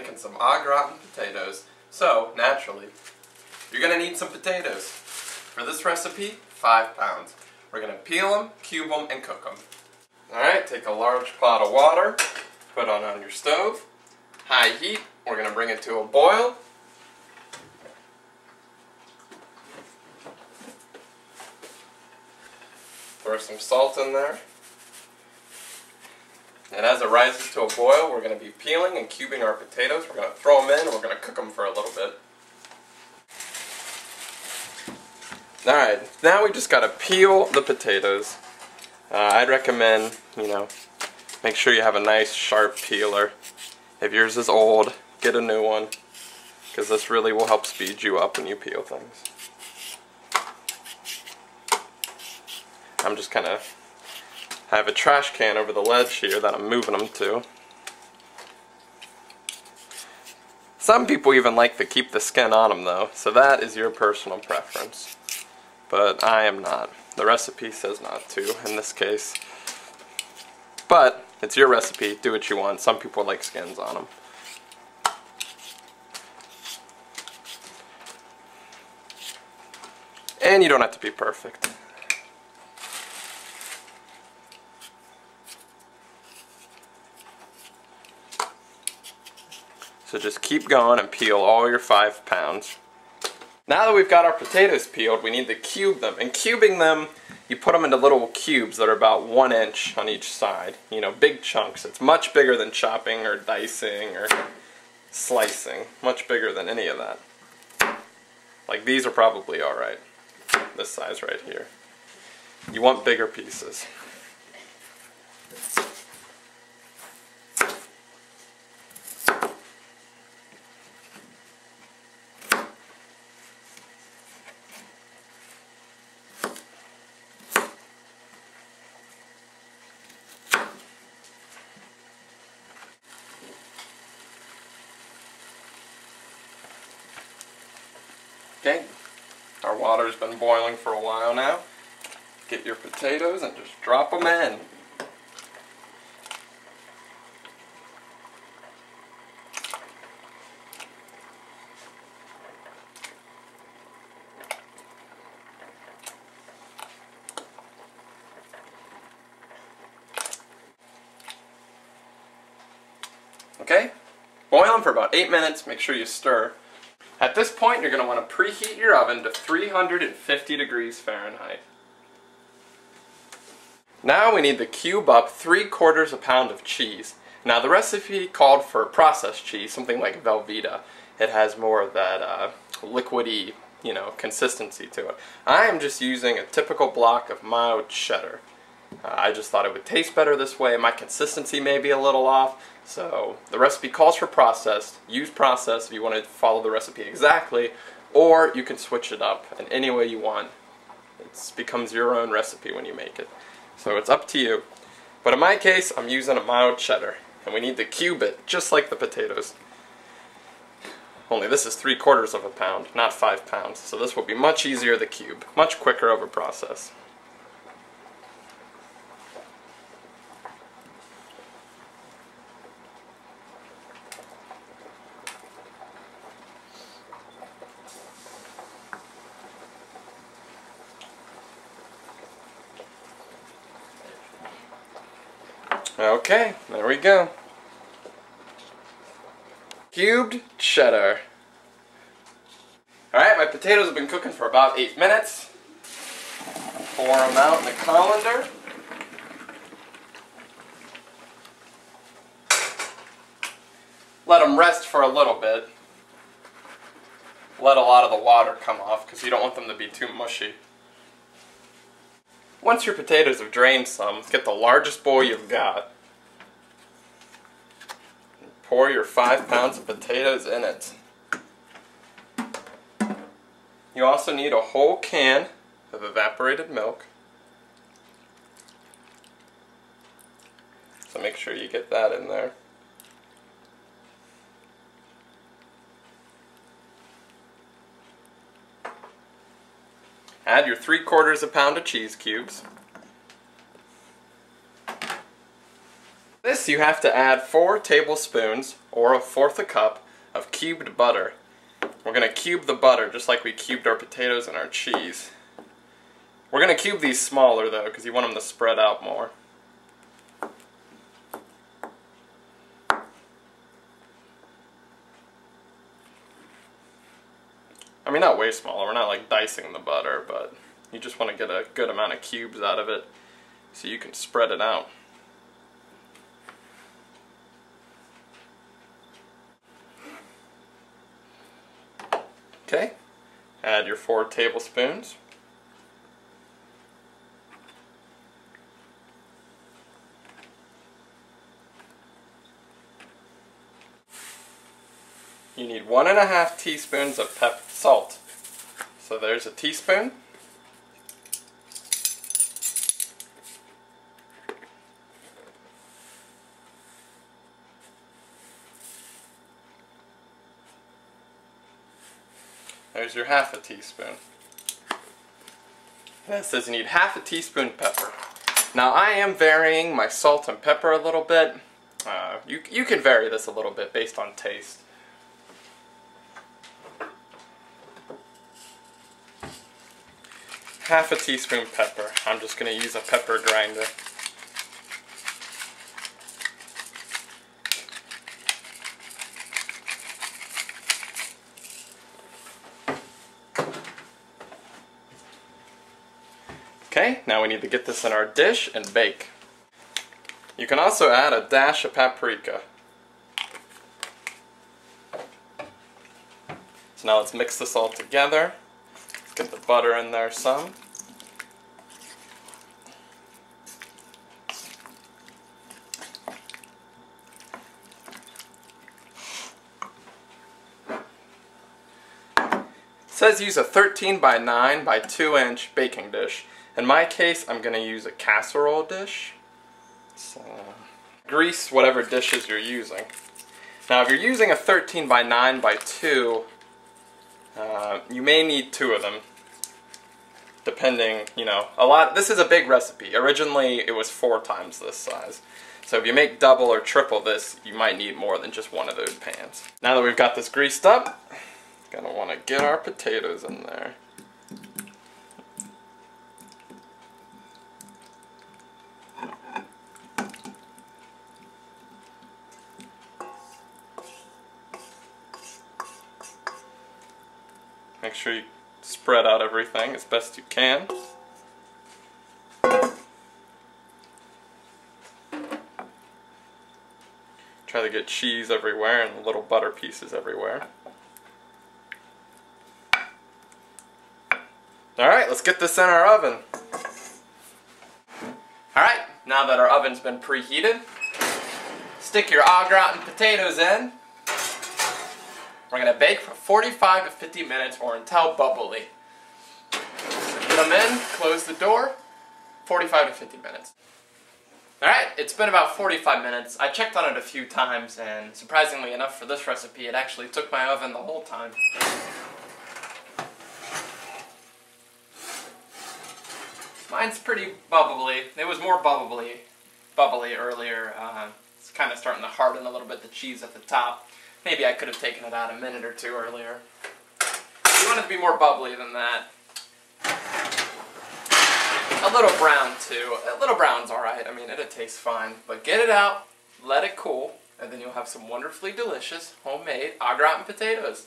making some gratin potatoes. So, naturally, you're going to need some potatoes. For this recipe, 5 pounds. We're going to peel them, cube them, and cook them. Alright, take a large pot of water, put it on your stove, high heat, we're going to bring it to a boil. Throw some salt in there. And as it rises to a boil, we're going to be peeling and cubing our potatoes. We're going to throw them in and we're going to cook them for a little bit. Alright, now we just got to peel the potatoes. I'd recommend, make sure you have a nice sharp peeler. If yours is old, get a new one, because this really will help speed you up when you peel things. I'm just kind of have a trash can over the ledge here that I'm moving them to. Some people even like to keep the skin on them though, so that is your personal preference. But I am not. The recipe says not to in this case. But it's your recipe, do what you want. Some people like skins on them. And you don't have to be perfect. So just keep going and peel all your 5 pounds. Now that we've got our potatoes peeled, we need to cube them. And cubing them, you put them into little cubes that are about 1 inch on each side. Big chunks. It's much bigger than chopping or dicing or slicing. Much bigger than any of that. Like these are probably alright. This size right here. You want bigger pieces. Okay, our water's been boiling for a while now. Get your potatoes and just drop them in. Okay, boil them for about 8 minutes, make sure you stir. At this point, you're going to want to preheat your oven to 350 degrees Fahrenheit. Now we need to cube up 3/4 pound of cheese. Now the recipe called for processed cheese, something like Velveeta. It has more of that liquidy, consistency to it. I am just using a typical block of mild cheddar. I just thought it would taste better this way. My consistency may be a little off, so the recipe calls for processed. Use processed if you want to follow the recipe exactly, or you can switch it up in any way you want. It becomes your own recipe when you make it. So it's up to you. But in my case, I'm using a mild cheddar, and we need to cube it just like the potatoes. Only this is 3/4 pound, not 5 pounds, so this will be much easier to cube, much quicker of a process. Okay, there we go. Cubed cheddar. Alright, my potatoes have been cooking for about 8 minutes. Pour them out in the colander. Let them rest for a little bit. Let a lot of the water come off because you don't want them to be too mushy. Once your potatoes have drained some, get the largest bowl you've got. Pour your 5 pounds of potatoes in it. You also need a whole can of evaporated milk. So make sure you get that in there. Add your 3/4 pound of cheese cubes. this, you have to add 4 tablespoons, or 1/4 a cup, of cubed butter. We're going to cube the butter just like we cubed our potatoes and our cheese. We're going to cube these smaller though, because you want them to spread out more. I mean, not way smaller, we're not like dicing the butter, but you just want to get a good amount of cubes out of it so you can spread it out. Okay, add your 4 tablespoons. You need 1½ teaspoons of salt. So there's a teaspoon. There's your 1/2 teaspoon. And it says you need 1/2 teaspoon pepper. Now I am varying my salt and pepper a little bit. You can vary this a little bit based on taste. Half a teaspoon pepper. I'm just going to use a pepper grinder. Okay, now we need to get this in our dish and bake. You can also add a dash of paprika. So now let's mix this all together. Get the butter in there some. It says use a 13 by 9 by 2 inch baking dish. In my case, I'm going to use a casserole dish. So, grease whatever dishes you're using. Now if you're using a 13 by 9 by 2, you may need 2 of them, depending, you know, this is a big recipe. Originally it was 4 times this size. So if you make double or triple this, you might need more than just 1 of those pans. Now that we've got this greased up, gonna want to get our potatoes in there. Make sure you spread out everything as best you can. Try to get cheese everywhere and little butter pieces everywhere. Alright, let's get this in our oven. Alright, now that our oven's been preheated, stick your au gratin potatoes in. We're going to bake for 45 to 50 minutes or until bubbly. Put them in, close the door, 45 to 50 minutes. Alright, it's been about 45 minutes. I checked on it a few times, and surprisingly enough for this recipe, it actually took my oven the whole time. Mine's pretty bubbly. It was more bubbly earlier. It's kind of starting to harden a little bit, the cheese at the top. Maybe I could have taken it out a minute or 2 earlier. You want it to be more bubbly than that. A little brown too. A little brown's alright. I mean, it'll taste fine. But get it out, let it cool, and then you'll have some wonderfully delicious homemade au gratin potatoes.